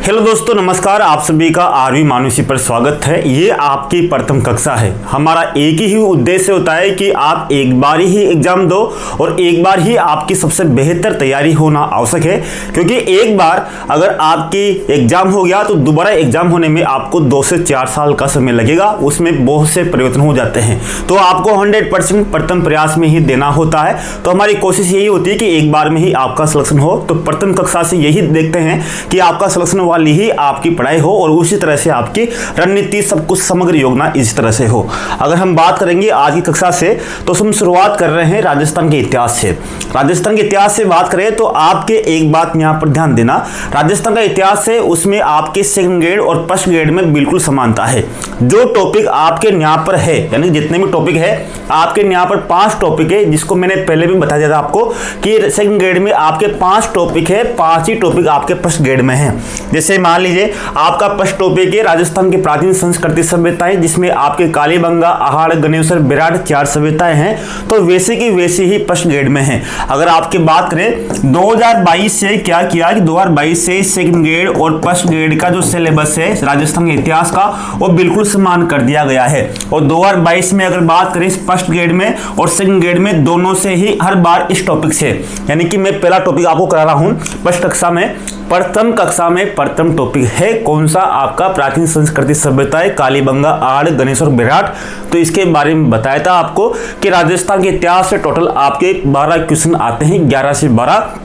Hello दोस्तों, नमस्कार। आप सभी का आरवी मानुषी पर स्वागत है। ये आपकी प्रथम कक्षा है। हमारा एक ही उद्देश्य होता है कि आप एक बार ही एग्जाम दो और एक बार ही आपकी सबसे बेहतर तैयारी होना आवश्यक है, क्योंकि एक बार अगर आपकी एग्जाम हो गया तो दोबारा एग्जाम होने में आपको 2 से 4 साल का समय लगेगा। उसमें बहुत से परिवर्तन हो जाते हैं, तो आपको 100% प्रथम प्रयास में ही देना होता है। तो हमारी कोशिश यही होती है कि एक बार में ही आपका सिलेक्शन हो। तो प्रथम कक्षा से यही देखते हैं कि आपका सिलेक्शन वाली ही आपकी पढ़ाई हो और उसी तरह से आपकी रणनीति, सब कुछ समग्र योजना इस तरह से हो। अगर हम बात करेंगे आज की कक्षा से, तो हम शुरुआत कर रहे हैं राजस्थान के इतिहास से। राजस्थान के इतिहास से बात करें तो आपके एक बात यहाँ पर ध्यान देना, राजस्थान का इतिहास है उसमें आपके सेकंड ग्रेड और फर्स्ट ग्रेड में बिल्कुल समानता है। जो टॉपिक आपके यहाँ पर है, यानी जितने भी टॉपिक है आपके यहाँ पर 5 टॉपिक है, जिसको मैंने पहले भी बताया था आपको कि सेकंड ग्रेड में आपके 5 टॉपिक है, 5 ही टॉपिक आपके फर्स्ट ग्रेड में है। जैसे मान लीजिए आपका फर्स्ट टॉपिक है राजस्थान की प्राचीन संस्कृति सभ्यताएं, जिसमें आपके कालीबंगा, आहाड़, गणेश्वर, विराट 4 सभ्यताएं हैं, तो वैसे की वैसे ही फर्स्ट ग्रेड में है। अगर आपकी बात करें 2022 से क्या किया कि 2022 से सेकंड ग्रेड और फर्स्ट ग्रेड का जो सिलेबस है राजस्थान के इतिहास का, वो बिल्कुल समान कर दिया गया है। और 2022 में अगर बात करें फर्स्ट ग्रेड में और सेकंड ग्रेड में, दोनों से ही हर बार इस टॉपिक से, यानी कि मैं पहला टॉपिक आपको करा रहा हूं फर्स्ट कक्षा में, प्रथम कक्षा में प्रथम टॉपिक है कौन सा? आपका प्राचीन संस्कृति सभ्यताएं, कालीबंगा, आहाड़, गणेश्वर, विराट। तो इसके बारे में बताया था आपको कि राजस्थान के इतिहास से टोटल आपके 12 क्वेश्चन आते हैं, 11 से 12,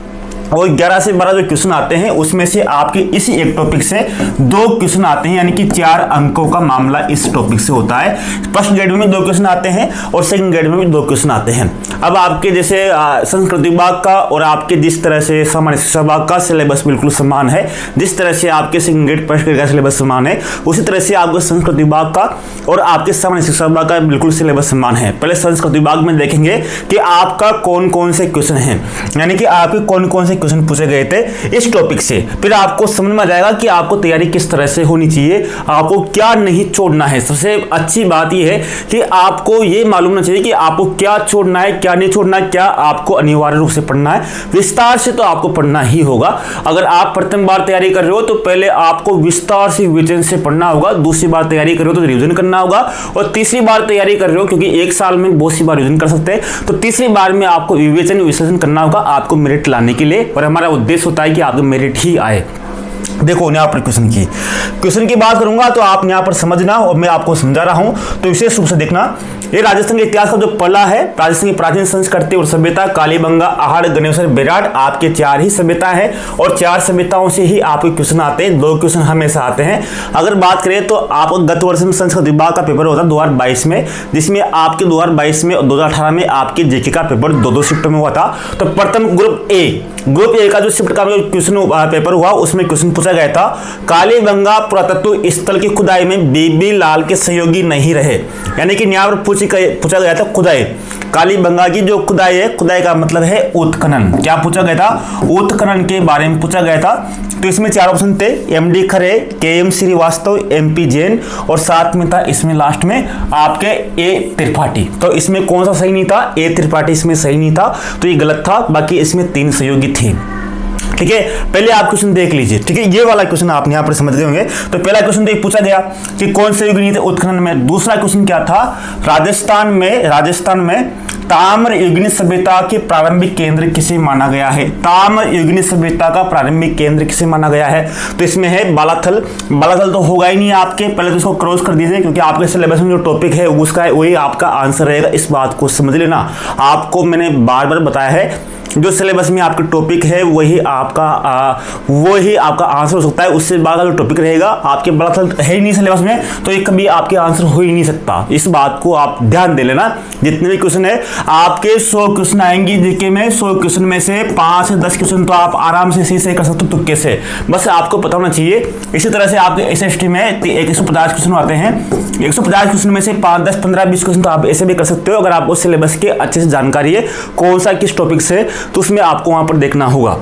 और 11 से 12 जो क्वेश्चन आते हैं उसमें से आपके इसी एक टॉपिक से 2 क्वेश्चन आते हैं, यानी कि 4 अंकों का मामला इस टॉपिक से होता है। फर्स्ट ग्रेड में 2 क्वेश्चन आते हैं और सेकंड ग्रेड में भी 2 क्वेश्चन आते हैं। अब आपके जैसे संस्कृति विभाग का और आपके जिस तरह से सामान्य शिक्षा विभाग का सिलेबस बिल्कुल समान है, जिस तरह से आपके सेकंड ग्रेड फर्स्ट ग्रेड का सिलेबस समान है, उसी तरह से आपके संस्कृति विभाग का और आपके सामान्य शिक्षा विभाग का बिल्कुल सिलेबस समान है। पहले संस्कृति विभाग में देखेंगे कि आपका कौन कौन से क्वेश्चन हैं, यानी कि आपके कौन कौन से क्वेश्चन पूछे गए थे इस टॉपिक से। फिर आपको समझ में आ जाएगा कि आपको तैयारी किस तरह से होनी चाहिए, आपको क्या नहीं छोड़ना है। सबसे अच्छी बात यह है कि आपको यह मालूम होना चाहिए कि आपको क्या छोड़ना है, क्या नहीं छोड़ना है, क्या आपको अनिवार्य रूप से पढ़ना है। विस्तार से तो आपको पढ़ना ही होगा। अगर आप प्रथम बार तैयारी कर रहे हो तो पहले आपको विस्तार से विवेचन से पढ़ना होगा, दूसरी बार तैयारी कर रहे हो तो रिवीजन करना होगा, और तीसरी बार तैयारी कर रहे हो, क्योंकि एक साल में बहुत सी बार रिवीजन कर सकते हैं, तो तीसरी बार में आपको विवेचन विश्लेषण करना होगा आपको मेरिट लाने के लिए। और हमारा उद्देश्य होता है कि आपको मेरिट ही आए। देखो यहाँ पर क्वेश्चन की बात करूंगा तो आप यहाँ पर समझना, और मैं आपको समझा रहा हूं तो विशेष रूप से देखना। ये राजस्थान के इतिहास का जो पहला है, राजस्थान की प्राचीन संस्कृति और सभ्यता, कालीबंगा, आहाड़, गणेश्वर, विराट, आपके 4 ही सभ्यता है और 4 सभ्यताओं से ही आपके क्वेश्चन आते हैं। 2 क्वेश्चन हमेशा आते हैं। अगर बात करें तो आप गत वर्ष में संस्कृत विभाग का पेपर होता 2022 में, जिसमें आपके 2022 में और 2018 में आपके जीके का पेपर 2-2 शिफ्ट में हुआ था। तो प्रथम ग्रुप ए का जो शिफ्ट का क्वेश्चन पेपर हुआ उसमें क्वेश्चन पूछा गया था, कालीबंगा पुरातत्व स्थल की खुदाई में बीबी लाल के सहयोगी नहीं रहे, यानी कि यहाँ पर पूछा गया था खुदाई, कालीबंगा की जो खुदाई है, खुदाई का मतलब है उत्खनन। क्या पूछा गया था? उत्खनन के बारे में पूछा गया था। तो इसमें 4 ऑप्शन थे, एमडी खरे, केएम श्रीवास्तव, एमपी जैन, और साथ में था इसमें लास्ट में आपके ए त्रिपाठी। तो इसमें कौन सा सही नहीं था? ए त्रिपाठी इसमें सही नहीं था, तो ये गलत था। बाकी इसमें 3 सहयोगी थे। ठीक है, पहले आप क्वेश्चन देख लीजिए। ठीक है, ये वाला क्वेश्चन आप यहां पर समझ गए होंगे। तो पहला क्वेश्चन तो पूछा गया कि कौन से युग नहीं थे उत्खनन में। दूसरा क्वेश्चन क्या था? राजस्थान में ताम्र युगीन सभ्यता के प्रारंभिक केंद्र किसे माना गया है? ताम्र युगीन सभ्यता का प्रारंभिक केंद्र किसे माना गया है? तो इसमें है बालाथल। बालाथल तो होगा ही नहीं आपके, पहले तो इसको क्रॉस कर दीजिए, क्योंकि आपके सिलेबस में जो टॉपिक है उसका वही आपका आंसर रहेगा। इस बात को समझ लेना। आपको मैंने बार बार बताया है, जो सिलेबस में आपका टॉपिक है वही आपका आंसर हो सकता है। उससे बाद जो टॉपिक रहेगा आपके बालाथल है ही नहीं सिलेबस में, तो ये कभी आपके आंसर हो ही नहीं सकता। इस बात को आप ध्यान दे लेना। जितने भी क्वेश्चन है आपके 100 क्वेश्चन आएंगे जीके में, 100 क्वेश्चन में से 5 से 10 क्वेश्चन तो आप आराम से सही कर सकते हो तुक्के से, बस आपको पता होना चाहिए। इसी तरह से आपके एसएसटी में 150 क्वेश्चन आते हैं, 150 क्वेश्चन में से 5, 10, 15, 20 क्वेश्चन तो आप ऐसे भी कर सकते हो। अगर आपको सिलेबस के अच्छे से जानकारी है कौन सा किस टॉपिक से, तो उसमें आपको वहां पर देखना होगा।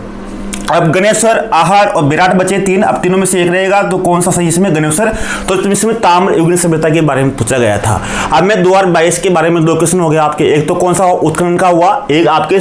अब गणेश्वर, आहार और विराट बचे 3। अब तीनों में से एक रहेगा, तो कौन सा सही इसमें? गणेश्वर। तो इसमें ताम्रयुगीन सभ्यता के बारे में पूछा गया था। अब मैं 2022 के बारे में 2 क्वेश्चन हो गया आपके। एक तो कौन सा उत्खनन का हुआ, एक आपके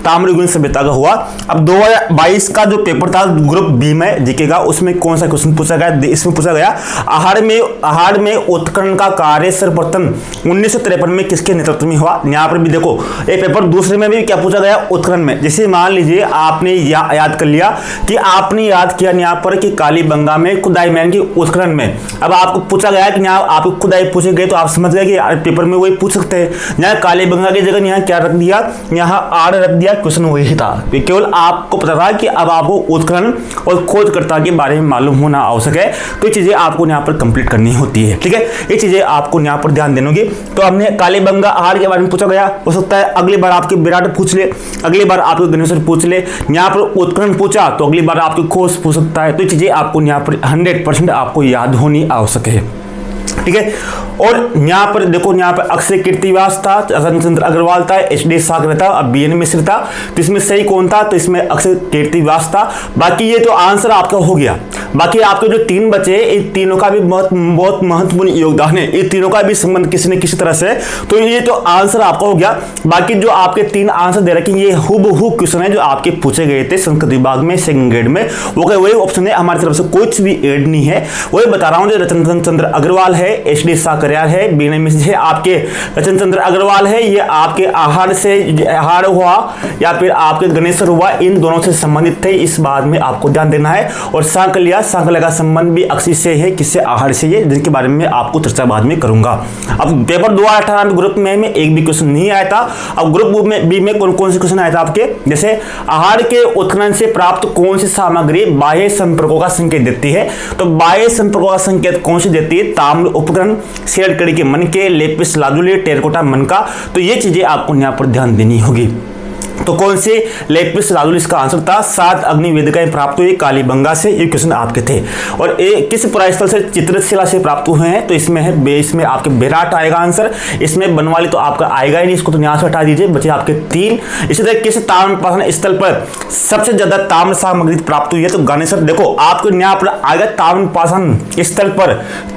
ताम्रयुगीन सभ्यता का हुआ। अब 2022 का जो पेपर था ग्रुप बी में जीके का, उसमें कौन सा क्वेश्चन पूछा गया? इसमें पूछा गया आहार में उत्खनन का कार्य सर्वप्रथम 1953 में किसके नेतृत्व में हुआ। यहाँ पर भी देखो, ये पेपर दूसरे में भी क्या पूछा गया? उत्खनन में। जैसे मान लीजिए आपने याद कर लिया कि आपने याद किया यहाँ पर कि कालीबंगा में खुदाई मैन की उत्खनन में। अब आपको पूछा गया कि यहाँ आपको खुदाई पूछे गए, तो आप समझ गए कि पेपर में वही पूछ सकते हैं। यहाँ कालीबंगा की जगह यहाँ क्या रख दिया? यहाँ आड़ रख दिया, क्वेश्चन वही था। केवल आपको पता था कि अब आपको उत्खनन और खोजकर्ता के बारे में मालूम होना आवश्यक है, तो ये चीजें आपको यहाँ पर कंप्लीट करनी होती है। ठीक है, ये चीजें आपको यहाँ पर ध्यान देनी होगी। तो हमने कालीबंगा आहार के बारे में पूछा गया, हो सकता है अगली बार आपके विराट पूछ ले, अगली बार आपके गणेश्वर पूछ ले। यहाँ पर उत्खनन पूछा तो अगली बार आपको खोज पूछ सकता है। तो ये चीजें आपको यहाँ पर 100% आपको याद होनी आवश्यक है। ठीक है, और यहाँ पर देखो, यहाँ पर अक्षय कीर्तिवास था, चंद्र अग्रवाल था, HD सागर था, अब BN मिश्र था। तो इसमें सही कौन था? तो इसमें अक्षय कीर्तिवास था। बाकी ये तो आंसर आपका हो गया। बाकी आपके जो 3 बचे, इन तीनों का भी बहुत महत्वपूर्ण योगदान है, इन तीनों का भी संबंध किसी न किसी तरह से। तो ये तो आंसर आपका हो गया। बाकी जो आपके 3 आंसर दे रखे, ये हुबहू क्वेश्चन है जो आपके पूछे गए थे संस्कृत विभाग में सेकंड ग्रेड में। वही ऑप्शन है, हमारी तरफ से कुछ भी एड नहीं है। वही बता रहा हूँ, जो रतन चंद्र अग्रवाल है, HD साकरियाल है, BN मिश्र है, आपके रतन चंद्र अग्रवाल है, ये आपके आहार हुआ या फिर आपके गणेश्वर हुआ, इन दोनों से संबंधित थे। इस बात में आपको ध्यान देना है। और सांकल्य का संबंध भी अक्षय से है, किससे? आहार से, ये जिनके बारे में आपको चर्चा बाद में करूंगा। अब पेपर 2018 ग्रुप में एक भी क्वेश्चन नहीं आया था। अब ग्रुप बी में कौन से क्वेश्चन आया था आपके? जैसे आहार के उत्खनन से प्राप्त कौन सी सामग्री बाह्य संपर्कों का संकेत देती है? तो बाह्य संपर्कों का संकेत कौन सी देती है? ताम्र उपकरण, शेयर कड़ी के मनके, लेपिस लाजुली, टेराकोटा मनका। तो ये चीजें आपको यहाँ पर ध्यान देनी होगी। तो कौन से? लेपिस लाजुली इसका आंसर था। 7 अग्निवेदिकाएं प्राप्त हुई कालीबंगा से, ये क्वेश्चन आपके थे। और किस पुरास्थल से? चित्रशिला से प्राप्त हुए हैं, तो इसमें है, इसमें आपके विराट आएगा आंसर। इसमें बनवाली तो आपका आएगा ही नहीं, इसको तो यहाँ से हटा दीजिए, बचे आपके 3। इसी तरह किस ताम्रपाषाण स्थल पर सबसे ज्यादा ताम्र सामग्री प्राप्त हुई है? तो गणेश्वर। देखो आपको यहाँ पर आएगा ताम्रपाषाण स्थल पर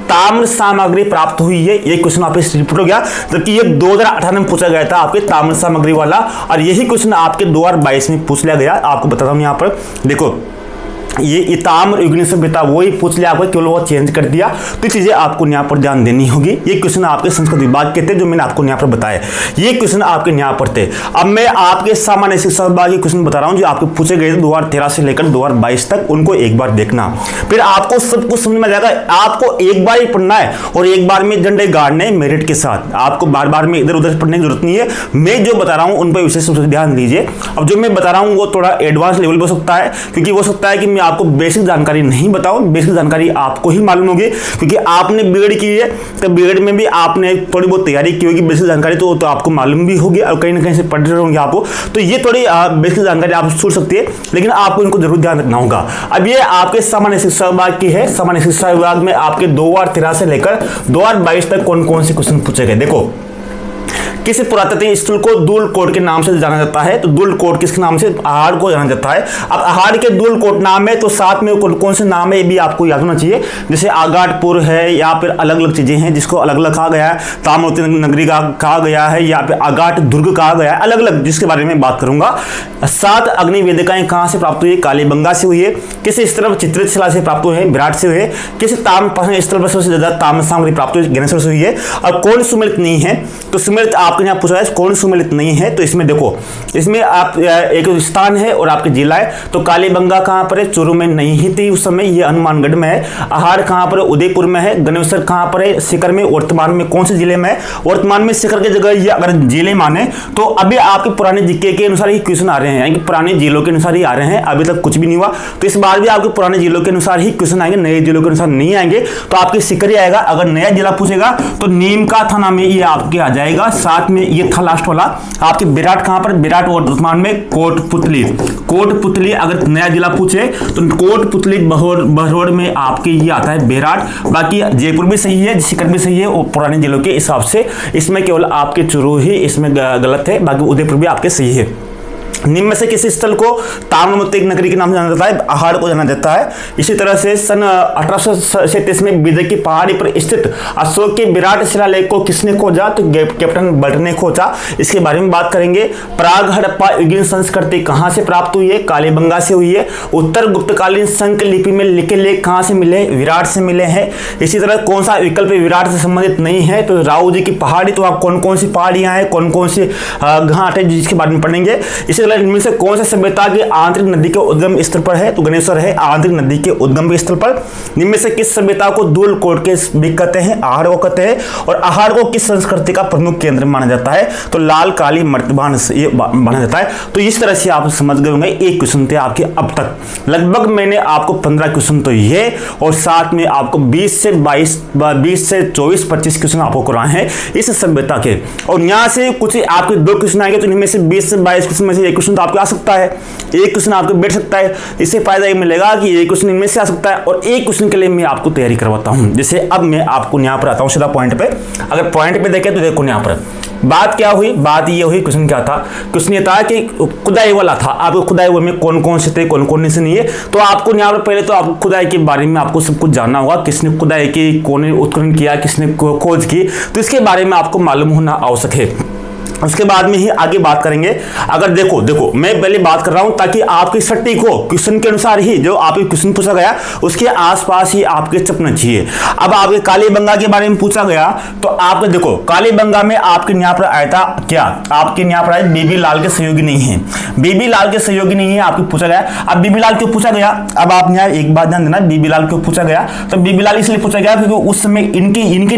ताम्र सामग्री प्राप्त हुई है, ये क्वेश्चन आप रिपीट हो गया। जबकि ये 2018 में पूछा गया था आपके ताम्र सामग्री वाला, और यही क्वेश्चन आपके 2022 में पूछ लिया गया। आपको बताता हूं यहाँ पर देखो, ये ताम्रयुगीन सभ्यता वही पूछ लिया आपको, केवल वो चेंज कर दिया। तो चीजें आपको यहाँ पर ध्यान देनी होगी। ये क्वेश्चन आपके संस्कृत विभाग के थे जो मैंने आपको यहाँ पर बताया, ये क्वेश्चन आपके यहाँ पर थे। अब मैं आपके सामान्य शिक्षा विभाग के क्वेश्चन बता रहा हूँ जो आपको पूछे गए थे 2013 से लेकर 2022 तक, उनको एक बार देखना, फिर आपको सब कुछ समझ में आ जाएगा। आपको एक बार ही पढ़ना है और एक बार में झंडे गाड़ने मेरिट के साथ, आपको बार बार में इधर उधर पढ़ने की जरूरत नहीं है। मैं जो बता रहा हूँ उन पर विशेष रूप से ध्यान दीजिए। अब जो मैं बता रहा हूँ वो थोड़ा एडवांस लेवल पर हो सकता है, क्योंकि हो सकता है कि मैं आपको बेसिक जानकारी नहीं बताऊं। बेसिक जानकारी आपको ही मालूम होगी, क्योंकि आपने बीएड की है, तो बीएड में भी आपने थोड़ी बहुत तैयारी की होगी। बेसिक जानकारी तो आपको मालूम भी होगी और कहीं ना कहीं से पढ़ रहे होंगे आपको, तो ये थोड़ी बेसिक जानकारी आप छूट सकती है, लेकिन आपको इनको जरूर ध्यान रखना होगा। अब ये आपके सामान्य शिक्षा विभाग की है। सामान्य शिक्षा विभाग में आपके 2013 से लेकर 2022 तक कौन कौन से क्वेश्चन पूछे गए? देखो, किस पुरातत्व स्थल को दूलकोट के नाम से जाना जाता है? तो दूलकोट किसके नाम से? आहार को जाना जाता है। अब आहार के दूलकोट नाम है, तो साथ में कौन से नाम है ये भी आपको याद होना चाहिए। जैसे आगाटपुर है, या फिर अलग अलग चीजें हैं जिसको अलग अलग कहा गया है। ताम्रवती नगरी का कहा गया है, या फिर आगाट दुर्ग कहा गया है, अलग अलग, जिसके बारे में बात करूंगा। 7 अग्निवेदिकाएं कहां से प्राप्त हुई? कालीबंगा से हुई है। किस स्थल पर? चित्रशिला से प्राप्त हुए हैं, विराट से हुए। किस ताम्रपाषाण स्थल पर सबसे ज्यादा ताम्र सामग्री प्राप्त हुई? गणेश्वर से हुई है। और कौन सुमेलित नहीं है? तो सुमेलित आपको यहाँ पूछा है कौन सुमेलित नहीं है, तो इसमें देखो, इसमें आप एक स्थान है और आपके जिला है। तो कालीबंगा कहां पर है? चूरू में नहीं ही थी उस समय, ये हनुमानगढ़ में है। आहार कहां पर है? उदयपुर में है। गणेश्वर कहां पर है? सीकर में। वर्तमान में कौन से जिले में है? वर्तमान में सीकर की जगह, ये अगर जिले माने तो अभी आपके पुराने जीके के अनुसार ही क्वेश्चन आ रहे हैं, यानी पुराने जिलों के अनुसार ही आ रहे हैं, अभी तक कुछ भी नहीं हुआ। तो इस बार भी आपके पुराने जिलों के अनुसार ही क्वेश्चन आएंगे, नए जिलों के अनुसार नहीं आएंगे। तो आपके सीकर ही आएगा। अगर नया जिला पूछेगा तो नीम का थाना में ये आपके आ जाएगा। साथ में ये था लास्ट वाला आपके विराट कहां पर? विराट वर्तमान में कोटपुतली। कोटपुतली अगर नया जिला पूछे तो कोटपुतली बहरोड में आपके ये आता है विराट। बाकी जयपुर भी सही है, सीकर भी सही है, और पुराने जिलों के हिसाब से इसमें केवल आपके चूरू ही इसमें गलत है, बाकी उदयपुर भी आपके सही है। निम्न में से किसी स्थल को ताम्रमुद्रिक नगरी के नाम से जाना जाता है? अहाड़ को जाना जाता है। इसी तरह से सन 1837 में विदर्भ की पहाड़ी पर स्थित अशोक के विराट शिलालेख को किसने खोजा? तो कैप्टन बल्ट ने खोजा। इसके बारे में बात करेंगे। प्राग हड़प्पा युगीन संस्कृति कहाँ से प्राप्त हुई है? कालीबंगा से हुई है। उत्तर गुप्तकालीन संक लिपि में लिखे लेख कहाँ से मिले? विराट से मिले हैं। इसी तरह कौन सा विकल्प विराट से संबंधित नहीं है? तो राहु जी की पहाड़ी। तो आप कौन कौन सी पहाड़ियां हैं, कौन कौन सी घाट है, जिसके बारे में पढ़ेंगे। इसी इनमें से कौन सी सभ्यता की आंतरिक नदी के उद्गम स्थल पर है? तो गणेश्वर है आंतरिक नदी के उद्गम स्थल पर। निम्न में से किस सभ्यता को धूल कोट के भी कहते हैं? अहाड़ को कहते हैं। और अहाड़ को किस संस्कृति का प्रमुख केंद्र माना जाता है? तो लाल काली मर्तबान ये माना जाता है। तो इस तरह से आप समझ गए होंगे। एक क्वेश्चन थे आपके अब तक। लगभग मैंने आपको 15 क्वेश्चन तो ये और साथ में आपको 20 से 24-25 क्वेश्चन आपको कराए हैं इस सभ्यता के। और यहाँ से कुछ आपके 2 क्वेश्चन आएंगे, तो इनमें से 20 से 22 क्वेश्चन में से एक क्वेश्चन तो आपको आ सकता है, एक क्वेश्चन आपको बैठ सकता है। इससे फायदा ये मिलेगा कि एक क्वेश्चन इनमें से आ सकता है और एक क्वेश्चन के लिए मैं आपको तैयारी करवाता हूं। जैसे अब मैं आपको यहाँ पर आता हूँ सीधा पॉइंट पे। अगर पॉइंट पे देखें तो देखो यहाँ पर बात क्या हुई, बात ये हुई, क्वेश्चन क्या था? क्वेश्चन ये था कि खुदाई वाला था। आपको खुदाई में कौन कौन से थे, कौन कौन से नहीं है। तो आपको यहाँ पर पहले तो आपको खुदाई के बारे में आपको सब कुछ जानना होगा। किसने खुदाई की, कौन ने उत्खनन किया, किसने खोज की, तो इसके बारे में आपको मालूम होना आवश्यक है। उसके बाद में ही आगे बात करेंगे। अगर देखो मैं पहले बात कर रहा हूं ताकि आपकी सटीक हो, क्वेश्चन के अनुसार ही जो आपके क्वेश्चन पूछा गया उसके आसपास ही आपके चपना चाहिए। अब आपके कालीबंगा के बारे में पूछा गया तो आपके देखो कालीबंगा में आपके यहाँ पर आया था क्या? आपके यहाँ पर आया बीबी लाल के सहयोगी नहीं है, बीबी लाल के सहयोगी नहीं है आपको पूछा गया। अब बीबी लाल क्यों पूछा गया? अब आप यहाँ एक बात ध्यान देना, बीबी लाल क्यों पूछा गया? तो बीबी लाल इसलिए पूछा गया क्योंकि उस समय इनके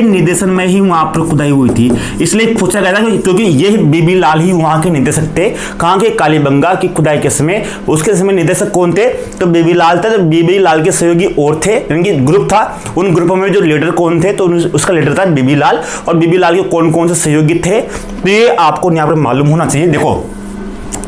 निर्देशन में ही वहां पर खुदाई हुई थी, इसलिए पूछा गया था क्योंकि ये बीबी लाल ही वहां के निर्देशक थे। कहां के? कालीबंगा की खुदाई के समय। उसके समय निर्देशक कौन थे? तो बीबी लाल थे। तो बीबी लाल के सहयोगी और थे, यानी ग्रुप था। उन ग्रुपों में जो लीडर कौन थे? तो उसका लीडर था बीबी लाल। और बीबी लाल के कौन कौन से सहयोगी थे तो ये आपको यहाँ पर मालूम होना चाहिए। देखो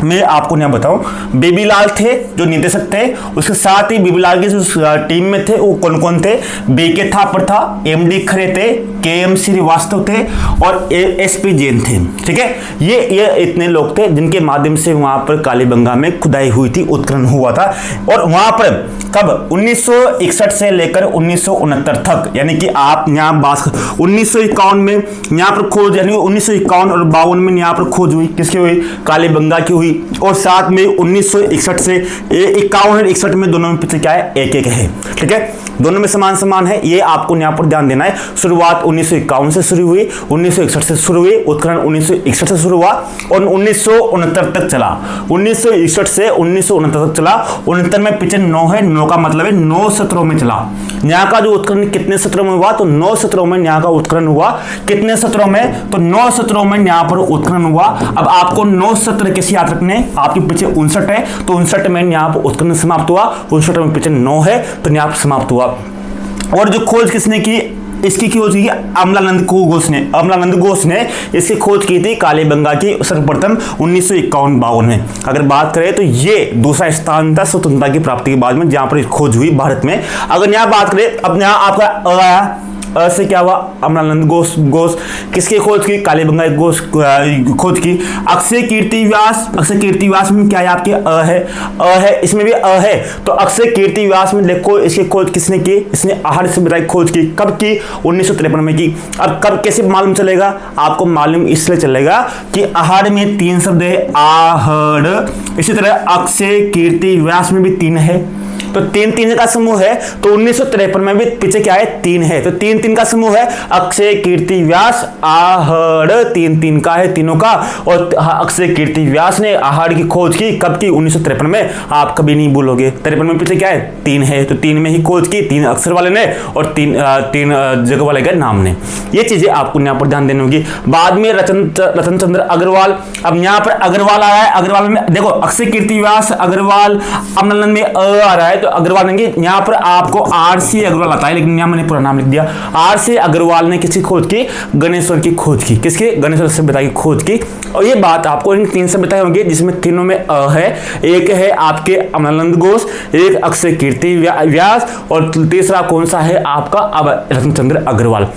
मैं आपको यहाँ बताऊं, बीबी लाल थे जो निर्देशक थे, उसके साथ ही बीबी लाल के जो टीम में थे वो कौन कौन थे? बीके थापर था, एमडी खरे थे, केएम श्रीवास्तव थे और एसपी जैन थे। ठीक है, ये इतने लोग थे जिनके माध्यम से वहां पर कालीबंगा में खुदाई हुई थी, उत्खनन हुआ था। और वहां पर कब? 1961 से लेकर 1969 तक, यानी कि आप यहाँ बात 1951 में यहाँ पर खोज, यानी 1951 और 52 में यहाँ पर खोज हुई। किसकी हुई? कालीबंगा की हुई। और साथ में 1961 से 51 और 61 में दोनों में पिछले क्या है? एक है। ठीक है, दोनों में समान है, ये आपको यहाँ पर ध्यान देना है। शुरुआत 1951 से शुरू हुई, 1961 से शुरू हुई, उत्खनन 1961 से शुरू हुआ और 1969 तक चला। 1961 से 1969 तक चला। 69 में पिछले 9 है, 9 का मतलब है 9 सत्रों में चला। यहाँ का जो उत्खनन कितने सत्रों में हुआ? तो 9 सत्रों में यहाँ का उत्खनन हुआ। कितने सत्रों में? तो 9 सत्रों में यहाँ पर उत्खनन हुआ। अब आपको 9 सत्र कैसे याद रखने? आपके पीछे 59 है, तो 59 में यहाँ पर उत्खनन समाप्त हुआ। 59 में पीछे 9 है तो यहाँ पर समाप्त हुआ। और जो खोज किसने की? इसकी खोज की अमलानंद घोष ने इसकी खोज की थी कालीबंगा की सर्वप्रथम 1951-52 में। अगर बात करें तो ये दूसरा स्थान था स्वतंत्रता की प्राप्ति के बाद में जहां पर खोज हुई भारत में। अगर यहाँ बात करें, अब यहाँ आपका से क्या हुआ? अमलानंद घोष किसकी खोज की? कालीबंगा खोज की। अक्षय कीर्ति व्यास में क्या है आपके? है, इसमें भी है। तो अक्षय कीर्ति व्यास में देखो इसकी खोज किसने की? इसने अहाड़ सभ्यता की खोज की। कब की? 1953 में की। अब कब कैसे मालूम चलेगा? आपको मालूम इसलिए चलेगा कि अहाड़ में 3 शब्द है, आहड़। इसी तरह अक्षय कीर्ति व्यास में भी 3 है, तो 3 का समूह है। तो 1953 में भी पीछे क्या है? 3 है, तो 3 का समूह है। अक्षय कीर्ति व्यास आहड़ 3 का है, तीनों का। और अक्षय कीर्ति व्यास ने आहड़ की खोज की। कब की? 1953 में। आप कभी नहीं भूलोगे। 53 में पीछे क्या है? 3 है, तो 3 में ही खोज की, 3 अक्षर वाले ने और 3 जगह वाले के नाम ने। ये चीजें आपको यहाँ पर ध्यान देनी होगी। बाद में रतन चंद्र अग्रवाल। अब यहाँ पर अग्रवाल आ रहा है। अग्रवाल में देखो अक्षय कीर्ति व्यास अग्रवाल, अमलानंद में आ रहा है तो अग्रवाल लेंगे। यहाँ पर आपको आर.सी. अग्रवाल आता है, लेकिन यहाँ मैंने पूरा नाम लिख दिया। आर.सी. अग्रवाल ने किसकी खोज की? गणेश्वर की खोज की। किसकी? गणेश्वर सभ्यता की खोज की। और ये बात आपको इन 3 सभ्यताएं होंगी जिसमें तीनों में है। एक है आपके अमलानंद घोष, एक अक्षय कीर्ति व्यास और तीसरा कौन सा है आपका? अब रतन चंद्र अग्रवाल।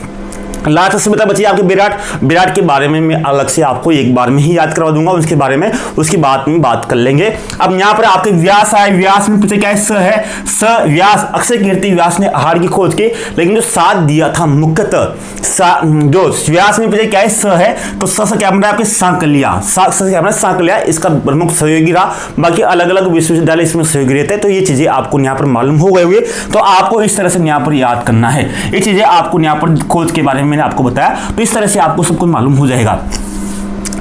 लास्ट सभ्यता बची आपकी विराट के बारे में मैं अलग से आपको एक बार में ही याद करवा दूंगा, उसके बारे में उसकी बात में बात कर लेंगे। अब यहाँ पर आपके व्यास आए, व्यास में पूछे क्या है, स है, स व्यास, अक्षय कीर्ति व्यास ने आहार की खोज की, लेकिन जो साथ दिया था मुख्यतः जो व्यास में पूछे क्या है, स है, तो स क्या बन रहा है आपके सांकलिया, सांकलिया इसका प्रमुख सहयोगी रहा, बाकी अलग अलग विश्वविद्यालय इसमें सहयोगी रहते हैं। तो ये चीजें आपको यहाँ पर मालूम हो गई हुई, तो आपको इस तरह से यहाँ पर याद करना है, ये चीजें आपको यहाँ पर खोज के बारे में मैंने आपको बताया, तो इस तरह से आपको सब कुछ मालूम हो जाएगा।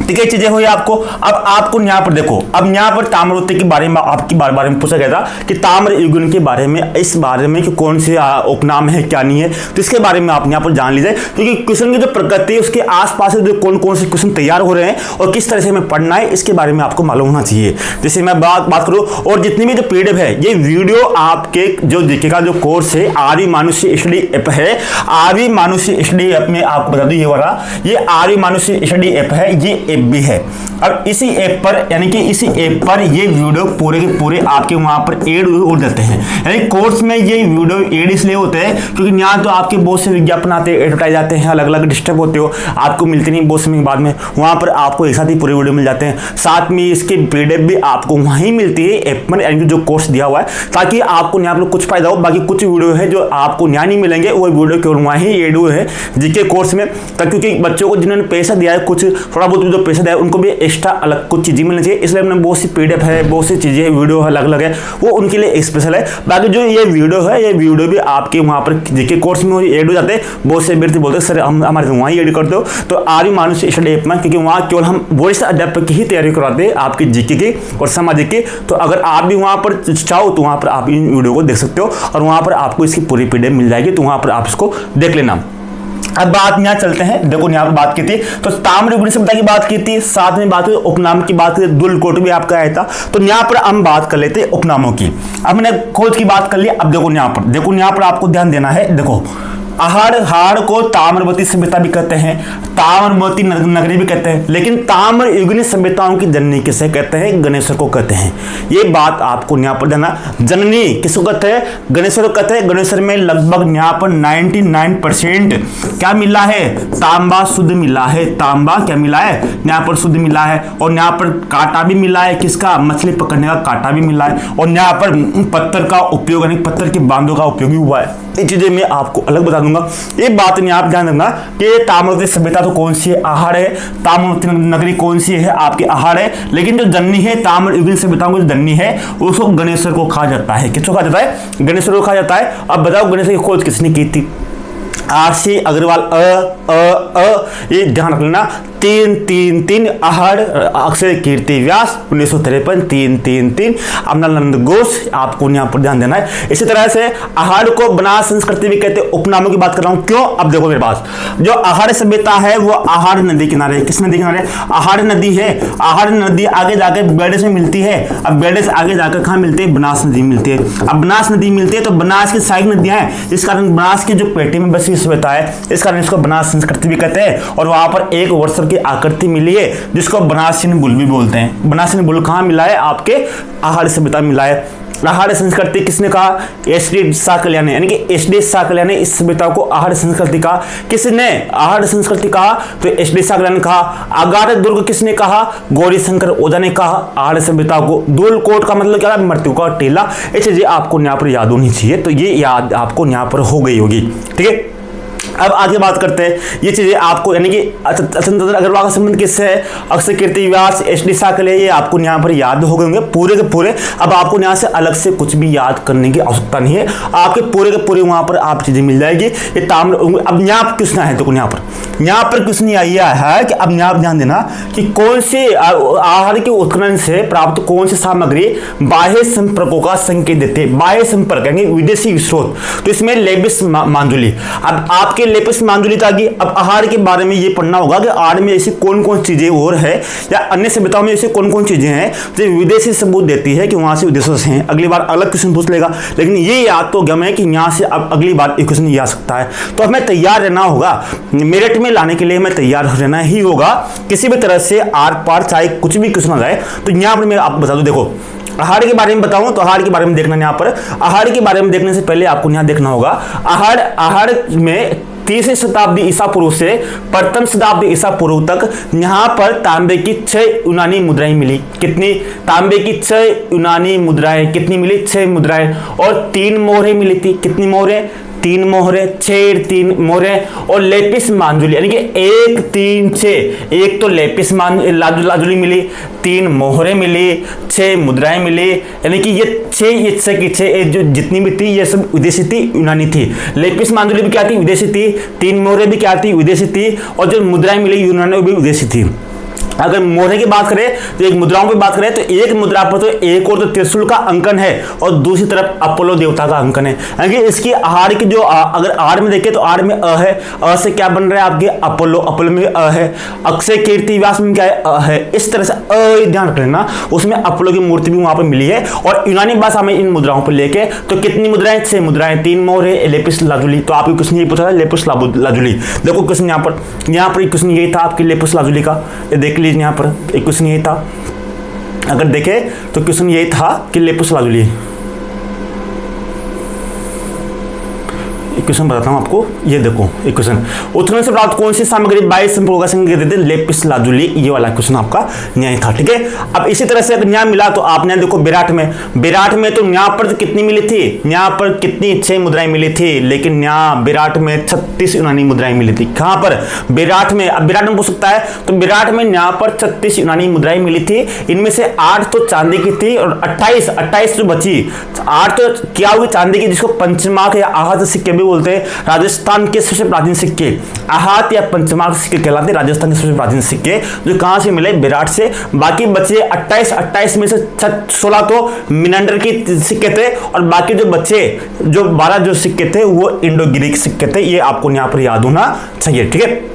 ठीक है, चीजें हुई आपको। अब आपको यहाँ पर देखो, अब यहाँ पर ताम्रवती के बारे में आपकी बारे में पूछा गया था कि ताम्र युगन के बारे में, इस बारे में कि कौन से उपनाम है क्या नहीं है, तो इसके बारे में आप यहाँ पर जान लीजिए, क्योंकि क्वेश्चन की जो प्रकृति है उसके आसपास जो कौन कौन से क्वेश्चन तैयार हो रहे हैं और किस तरह से हमें पढ़ना है, इसके बारे में आपको मालूम होना चाहिए। जैसे मैं बात करूँ, और जितनी भी जो पीडीएफ है, ये वीडियो आपके जो जीके का जो कोर्स है आर्य मानुष्य स्टडी ऐप है, आर्य मानुष्य स्टडी ऐप में आपको बता दूं ये वाला, ये आर्य मानुष्य स्टडी ऐप है, ये ऐप भी है। अब इसी ऐप पर, यानी कि इसी ऐप पर ये वीडियो पूरे के पूरे आपके वहां पर एड हो जाते हैं, यानी कोर्स में ये वीडियो एड इसलिए होते हैं क्योंकि यहाँ तो आपके बहुत से विज्ञापन आते हैं, एडवर्टाइज आते हैं, अलग अलग डिस्टर्ब होते हो, आपको मिलते नहीं बहुत समय के बाद में, वहां पर आपको एक साथ ही पूरे वीडियो मिल जाते हैं, साथ में इसके पीडीएफ भी आपको वहीं मिलती है ऐप में, यानी कि जो कोर्स दिया हुआ है, ताकि आपको यहाँ पर कुछ फायदा हो। बाकी कुछ वीडियो है जो आपको यहाँ नहीं मिलेंगे, वो वीडियो केवल वहीं एड हुए हैं जीके कोर्स में, क्योंकि बच्चों को जिन्होंने पैसा दिया है, कुछ थोड़ा बहुत जो पैसा दिया है उनको भी एक्स्ट्रा अलग कुछ चीजें मिलनी चाहिए, इसलिए हमने बहुत सी पीडीएफ है, बहुत सी चीजें वीडियो अलग अलग है, वो उनके लिए स्पेशल है। बाकी जो ये वीडियो है, ये वीडियो भी आपके वहां पर जीके कोर्स में ऐड हो जाते हैं। बहुत से व्यक्ति बोलते हैं सर हम हमारे वहीं ऐड कर दो, तो आर्य मानुष्य स्टडी ऐप में, क्योंकि वहां केवल हम वॉइस अध्यापक की ही तैयारी करवाते हैं, आपकी जीके की और सामाजिक की। तो अगर आप भी वहां पर चाहो तो वहां पर आप इन वीडियो को देख सकते हो, और वहां पर आपको इसकी पूरी पीडीएफ मिल जाएगी, तो वहां पर आप इसको देख लेना। अब बात यहाँ चलते हैं, देखो यहाँ पर बात की थी तो ताम्रयुगीन सभ्यता की बात की थी, साथ में बात की उपनाम की बात की, दुलकोट भी आपका आया था। तो यहाँ पर हम बात कर लेते हैं उपनामों की। अब मैंने खोज की बात कर ली, अब देखो यहाँ पर आपको ध्यान देना है। देखो हाड़ को ताम्रवती सभ्यता भी कहते हैं, ताम्रवती नगरी भी कहते हैं, लेकिन ताम्रयुगीन सभ्यताओं की जननी किसे कहते हैं? गणेश्वर को कहते हैं। ये बात आपको यहाँ पर देना, जननी किसको कहते हैं? गणेश्वर को कहते हैं। गणेश्वर में लगभग यहाँ पर 99% क्या मिला है? तांबा शुद्ध मिला है। तांबा क्या मिला है? यहाँ पर शुद्ध मिला है, और यहाँ पर कांटा भी मिला है, किसका? मछली पकड़ने का कांटा भी मिला है, और यहाँ पर पत्थर का उपयोग, यानी पत्थर के बांधों का उपयोग भी हुआ है। ये चीजें मैं आपको अलग बता दूंगा, ये बात नहीं आप ध्यान रखना कि ताम्रवती सभ्यता तो कौन सी है? आहार है। ताम्रवती नगरी कौन सी है? आपकी आहार है। लेकिन जो जननी है ताम्रयुगीन सभ्यताओं की जननी है, उसको गणेश्वर को कहा जाता है। किसको कहा जाता है? गणेश्वर को कहा जाता है। अब बताओ गणेश्वर की खोज किसने की थी? आरसी अग्रवाल। ये ध्यान रख लेना, 3 आहार, अक्षय कीर्ति व्यास 1953 3 अमलानंद घोष, आपको यहाँ पर ध्यान देना है। इसी तरह से आहार को बनास संस्कृति भी कहते हैं। उपनामों की बात कर रहा हूं, क्यों? अब देखो मेरे पास जो आहार सभ्यता है वो आहार नदी किनारे। किस नदी किनारे? आहार नदी है। आहार नदी आगे जाकर बेडेस में मिलती है। अब बेडेस आगे जाकर कहाँ मिलती है? बनास नदी मिलती है। अब बनास नदी मिलती है तो बनास की साइड नदियां हैं, इस कारण बनास की जो पेटी में बसी सभ्यता है, इस कारण इसको बनास संस्कृति भी कहते हैं। और वहां पर एक वर्ष की आकृति मिली है जिसको बनासीन बुल भी बोलते हैं। बनासीन बुल कहाँ मिला है? आपके आहार सभ्यता मिला है। आहार संस्कृति किसने कहा? एच.डी. साकल्या ने, यानी कि एच.डी. साकल्या ने इस सभ्यता को आहार संस्कृति कहा। किसने आहार संस्कृति कहा? तो एच.डी. साकल्या ने कहा। अगाध दुर्ग किसने कहा? गौरी शंकर ओझा ने कहा आहार सभ्यता को। दुलकोट का मतलब क्या? मृत्यु का टीला। ये चीजें आपको यहाँ पर याद होनी चाहिए, तो ये याद आपको यहाँ पर हो गई होगी। ठीक है, अब आगे बात करते हैं। ये चीजें आपको, यानी कि चंद्रशेखर अग्रवाल का संबंध किससे है? अक्षय कीर्ति व्यास, एच.डी. साकल्या, ये आपको यहाँ पर याद हो गए होंगे पूरे के पूरे। अब आपको यहाँ से अलग से कुछ भी याद करने की आवश्यकता नहीं है, आपके पूरे के पूरे वहां पर आप चीजें मिल जाएगी। ये ताम्र। अब यहाँ पर क्वेश्चन है, देखो यहाँ पर क्वेश्चन आया है कि अब यहाँ ध्यान देना कि कौन से आहार के उत्खनन से प्राप्त कौन सी सामग्री बाह्य संपर्कों का संकेत देते हैं? बाह्य संपर्क यानी विदेशी स्रोत, तो इसमें लेपिस मांजुली। अब आपके लेपिस मांजुली था कि अब आहार के बारे में ये पढ़ना होगा कि आहार में ऐसी कौन कौन चीजें और है, या अन्य सभ्यताओं में ऐसी कौन कौन चीजें हैं जो विदेशी सबूत देती है कि वहां से विदेशों से हैं। अगली बार अलग क्वेश्चन पूछ लेगा, लेकिन ये याद तो गम है कि यहाँ से अब अगली बार एक क्वेश्चन आ सकता है। तो हमें तैयार रहना होगा, मेरिट में लाने के लिए हमें तैयार रहना ही होगा किसी भी तरह से, आर पार चाहे कुछ भी क्वेश्चन आ जाए। तो यहाँ पर मैं आपको बता दूं, देखो आहार के बारे में बताऊं तो आहार के बारे में देखना, यहाँ पर आहार के बारे में देखने से पहले आपको यहाँ देखना होगा आहार में तीसरी शताब्दी ईसा पूर्व से प्रथम शताब्दी ईसा पूर्व तक यहाँ पर तांबे की 6 यूनानी मुद्राएं मिली। कितनी? तांबे की 6 यूनानी मुद्राएं कितनी मिली? 6 मुद्राएं। और 3 मोहरें मिली थी। कितनी मोहरें? 3 मोहरे, 3 मोहरे। और लेपिस मांजुली यानी कि 1 3 6, एक तो लेपिस लाजुली मिली, 3 मोहरे मिली, 6 मुद्राएं मिली, यानी कि ये 6 की 6 जो जितनी भी थी ये सब विदेशी थी, यूनानी थी। लेपिस मांजुली भी क्या थी? विदेशी थी। 3 मोहरे भी क्या थी? विदेशी थी। और जो मुद्राएं मिली यूनानी वो भी विदेशी थी। अगर मोहरे की बात करें तो एक मुद्राओं की बात करें तो एक मुद्रा पर तो एक और तो त्रिशूल का अंकन है और दूसरी तरफ अपोलो देवता का अंकन है। यानी कि इसकी आहार की जो अगर आड़ में देखें तो आड़ में अ है, अ से क्या बन रहा है आपके? अपोलो, अपोलो में अ है। अक्षय कीर्ति व्यास में क्या है? अ है। इस तरह से ध्यान रख लेना, उसमें अपोलो की मूर्ति भी वहां पर मिली है। और यूनानी भाषा में इन मुद्राओं पर लेके तो कितनी मुद्राएं? 6 मुद्राएं, 3 मोहरे, लेपिस लाजुली। तो आपको क्वेश्चन ये पूछा था लेपिस लाजुली। देखो क्वेश्चन यहाँ पर क्वेश्चन यही था आपकी लेपिस लाजुली का। देख लीजिए यहाँ पर एक क्वेश्चन यही था। अगर देखें तो क्वेश्चन यही था कि लेपिस लाजुली। एक क्वेश्चन बताता हूं आपको, ये देखो एक क्वेश्चन, उत्खनन से प्राप्त कौन सी सामग्री 22 संपर्कों का संकेत देते? Lapis lazuli. ये वाला क्वेश्चन आपका न्याय था। ठीक है, अब इसी तरह से अगर न्याय मिला तो आपने देखो विराट में तो न्याय पर कितनी मिली थी? न्याय पर कितनी? 6 मुद्राएं मिली थी, लेकिन न्याय विराट में 36 यूनानी मुद्राएं मिली थी। कहां पर? विराट में। अब विराट में पूछ सकता है तो विराट में न्याय पर 36 यूनानी मुद्राएं मिली थी। इनमें से 8 तो चांदी की थी और 28 जो बची, 8 तो क्या हुई? चांदी की, जिसको पंचमाक या आहत सिक्के बोलते हैं। राजस्थान के सबसे प्राचीन सिक्के आहत या पंचमार्क सिक्के कहलाते हैं। राजस्थान के सबसे प्राचीन सिक्के जो कहां से मिले? विराट से। बाकी बचे 28 में से 16 तो मिनंडर के सिक्के थे और बाकी जो बचे जो 12 जो सिक्के थे वो इंडो ग्रीक सिक्के थे। ये आपको यहां पर याद होना चाहिए। ठीक है,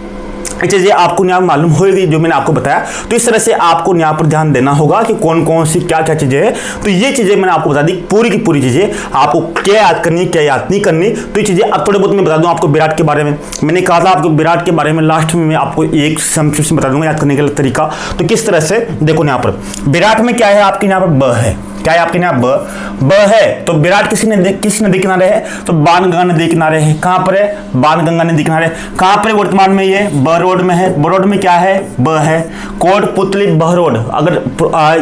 चीजें आपको यहाँ मालूम होगी जो मैंने आपको बताया। तो इस तरह से आपको यहाँ पर ध्यान देना होगा कि कौन कौन सी क्या क्या चीजें हैं। तो ये चीजें मैंने आपको बता दी, पूरी की पूरी चीजें आपको क्या याद करनी क्या याद नहीं करनी। तो ये चीजें अब थोड़े बहुत मैं बता दूं आपको विराट के बारे में। मैंने कहा था आपको विराट के बारे में लास्ट में मैं आपको एक संक्षिप्त बता दूंगा याद करने का तरीका। तो किस तरह से देखो यहाँ पर विराट में क्या है आपके यहाँ पर? ब है। क्या है आपके यहाँ? ब है। तो विराट किस नदी किनारे है? तो बाणगंगा नदी किनारे है। कहां पर है? बाणगंगा नदी किनारे। कहां पर वर्तमान में? ये ब रोड में है। ब रोड में क्या है? ब है। कोटपुतली बह रोड, अगर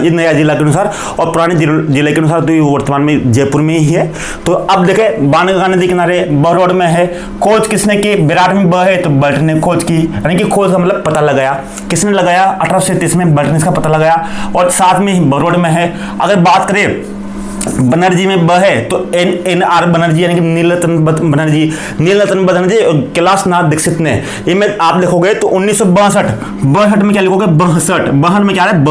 ये नया जिला के अनुसार और पुराने जिले के अनुसार तो ये वर्तमान में जयपुर में ही है। तो अब देखे बाणगंगा नदी किनारे ब रोड में है। खोज किसने की? विराट में ब है तो बल्ट ने खोज की, यानी कि खोज का मतलब पता लगाया। किसने लगाया? 1830 में बल्ट ने इसका पता लगाया और साथ में ही ब रोड में है। अगर बात बनर्जी में ब है तो NR बनर्जी यानी कि नीलरतन बनर्जी और कैलाशनाथ दीक्षित ने। ये में आप देखोगे तो 1962 में क्या लिखोगे? 62 में क्या है? ब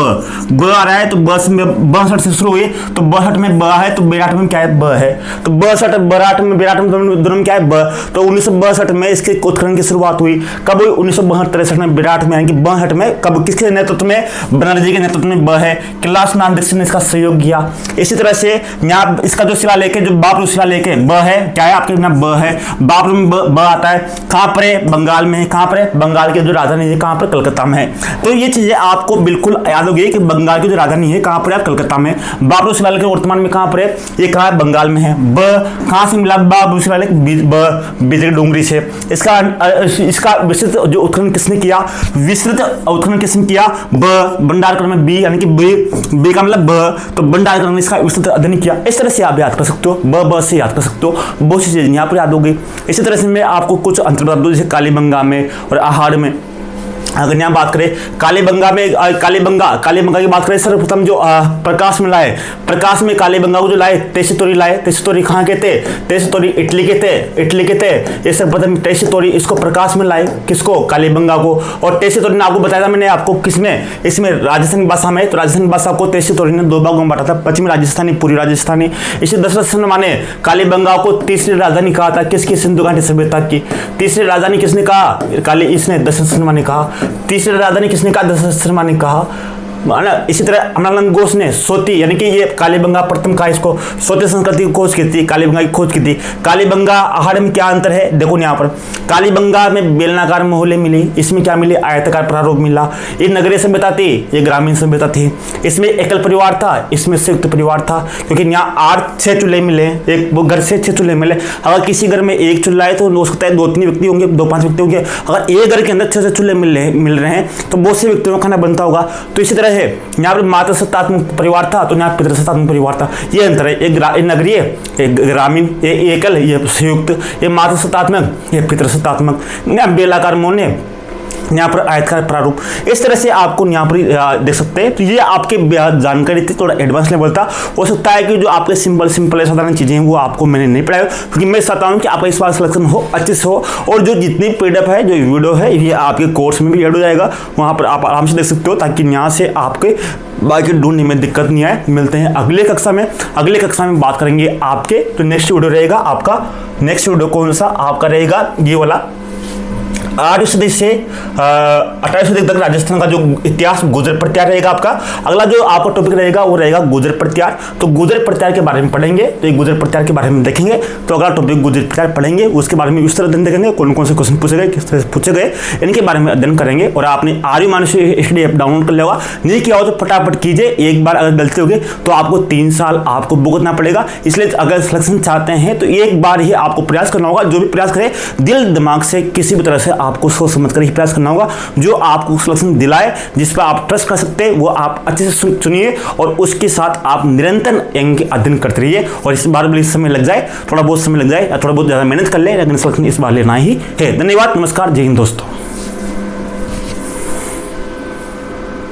आ रहा है तो बस में 62 से शुरू हुई तो 62 में ब है तो विराट में क्या है? ब है। तो 62 विराट में दोनों में क्या है? ब। तो 1962 में इसके उत्खनन की शुरुआत हुई। कब हुई? 1962-63 में विराट में, यानी कि 62 में। कब? किसके नेतृत्व में? बनर्जी के नेतृत्व में ब है। कैलाशनाथ दीक्षित ने इसका सहयोग किया। इसी तरह से यहाँ इसका जो शिलालेख है, जो बाबरू शिलालेख है, ब है। क्या है आपके यहाँ? ब है। बाबरू में ब आता है। कहां पर है? बंगाल में है। कहां पर है? बंगाल की जो राजधानी है कहां पर? कलकत्ता में है। तो ये चीजें आपको बिल्कुल याद होगी कि बंगाल की जो राजधानी है कहां पर है? कलकत्ता में। बाबरू शिलालेख वर्तमान में कहां पर है? ये कहां है? बंगाल में है। ब कहां से मिला? बाबरू शिलालेख बिजली डोंगरी से। इसका विस्तृत जो उत्खनन किसने किया? ब। भंडारकर में बी, यानी कि बी का मतलब ब। तो भंडारकर ने इसका विस्तृत अध्ययन किया। इस तरह से आप याद कर सकते हो, ब से याद कर सकते हो। बहुत सी चीजें यहाँ पर याद हो गई। इसी तरह से मैं आपको कुछ अंतर बता दूं, जैसे कालीबंगा में और आहाड़ में। अगर यहाँ बात करें कालीबंगा की बात करें, सर्वप्रथम जो प्रकाश में लाए, प्रकाश में कालीबंगा को जो लाए तेसीतोरी लाए। तेसीतोरी कहाँ के थे? तेसीतोरी इटली के थे। ये सर्वप्रथम तेसीतोरी इसको प्रकाश में लाए। किसको? कालीबंगा को। और तेसीतोरी ने आपको बताया था मैंने आपको किसमें? इसमें राजस्थानी भाषा में। तो राजस्थानी भाषा को तेसीतोरी ने 2 भागों में बांटा था, पश्चिमी राजस्थानी, पूर्वी राजस्थानी। इसी दशरथ शर्मा ने कालीबंगा को तीसरी राजधानी कहा था। किसकी? सिंधु घाटी सभ्यता की तीसरी राजधानी किसने कहा? इसने दशरथ शर्मा ने कहा। तीसरी राजधानी किसने कहा? दशरथ शर्मा ने कहा। इसी तरह अमलानंद घोष ने सोती यानी कि ये कालीबंगा प्रथम का इसको सोती संस्कृति की खोज की थी, कालीबंगा की खोज की थी। कालीबंगा आहार में क्या अंतर है देखो यहाँ पर, कालीबंगा में बेलनाकार मोहल्ले मिले, इसमें क्या मिले आयताकार प्रारूप मिला। ये नगरीय सभ्यता थी, ये ग्रामीण सभ्यता थी। इसमें एकल परिवार था, इसमें संयुक्त परिवार था, क्योंकि यहाँ 6 चूल्हे मिले, एक वो घर से 6 चूल्हे मिले। अगर किसी घर में एक चूल्हा है तो हो सकता है 2-3 व्यक्ति होंगे, 2-5 व्यक्ति होंगे। अगर एक घर के अंदर 6 चूल्हे मिल रहे हैं तो बहुत से व्यक्तियों का खाना बनता होगा। तो इसी तरह है, यहाँ पर मातृसत्तात्मक परिवार था तो यहाँ पितृसत्तात्मक परिवार था। ये अंतर है, एक नगरीय, एक ग्रामीण, ये एकल, ये संयुक्त, ये मातृसत्तात्मक, ये पितृसत्तात्मक। बेलाकार मोहल्ले, यहाँ पर आयतकार प्रारूप। इस तरह से आपको यहाँ पर देख सकते हैं। तो ये आपके जानकारी थी, थोड़ा एडवांस लेवल था। हो सकता है कि जो आपके सिंपल साधारण चीज़ें हैं वो आपको मैंने नहीं पढ़ाया, क्योंकि मैं चाहता हूँ कि आपका इस बार सिलेक्शन हो, अच्छे से हो। और जो जितनी पीडीएफ है, जो वीडियो है, ये आपके कोर्स में भी ऐड हो जाएगा, वहाँ पर आप आराम से देख सकते हो, ताकि यहाँ से आपके बाकी ढूंढने में दिक्कत नहीं आए। मिलते हैं अगले कक्षा में। अगले कक्षा में बात करेंगे आपके, तो नेक्स्ट वीडियो रहेगा आपका, नेक्स्ट वीडियो कौन सा आपका रहेगा, ये वाला 8वीं सदी से 18वीं सदी तक राजस्थान का जो इतिहास गुजर प्रत्यार रहेगा आपका। अगला जो आपका टॉपिक रहेगा वो रहेगा गुजर प्रत्यार। तो गुजर प्रत्यार के बारे में पढ़ेंगे, तो ये गुजर प्रत्यार के बारे में देखेंगे। तो अगला टॉपिक गुजर प्रत्यार पढ़ेंगे, उसके बारे में इस तरह अध्ययन देखेंगे, कौन कौन से क्वेश्चन पूछे गए, किस तरह से पूछे गए, इनके बारे में अध्ययन करेंगे। और आपने आर्य मानसिक स्टडी ऐप डाउनलोड कर लिया होगा, नहीं किया हो तो फटाफट कीजिए। एक बार अगर गलती होगी तो आपको 3 साल आपको भुगतना पड़ेगा। इसलिए अगर सिलेक्शन चाहते हैं तो एक बार ही आपको प्रयास करना होगा। जो भी प्रयास करें दिल दिमाग से, किसी भी तरह से आपको सोच समझ कर ही प्रयास करना होगा। जो आपको सिलेक्शन दिलाए, जिस पर आप ट्रस्ट कर सकते हैं, वो आप अच्छे से चुनिए और उसके साथ आप निरंतर अध्ययन करते रहिए। और इस बार भी समय लग जाए, थोड़ा बहुत समय लग जाए या थोड़ा बहुत ज़्यादा मेहनत कर ले, लेकिन सिलेक्शन इस बार लेना ही है। धन्यवाद, नमस्कार, जय हिंद दोस्तों।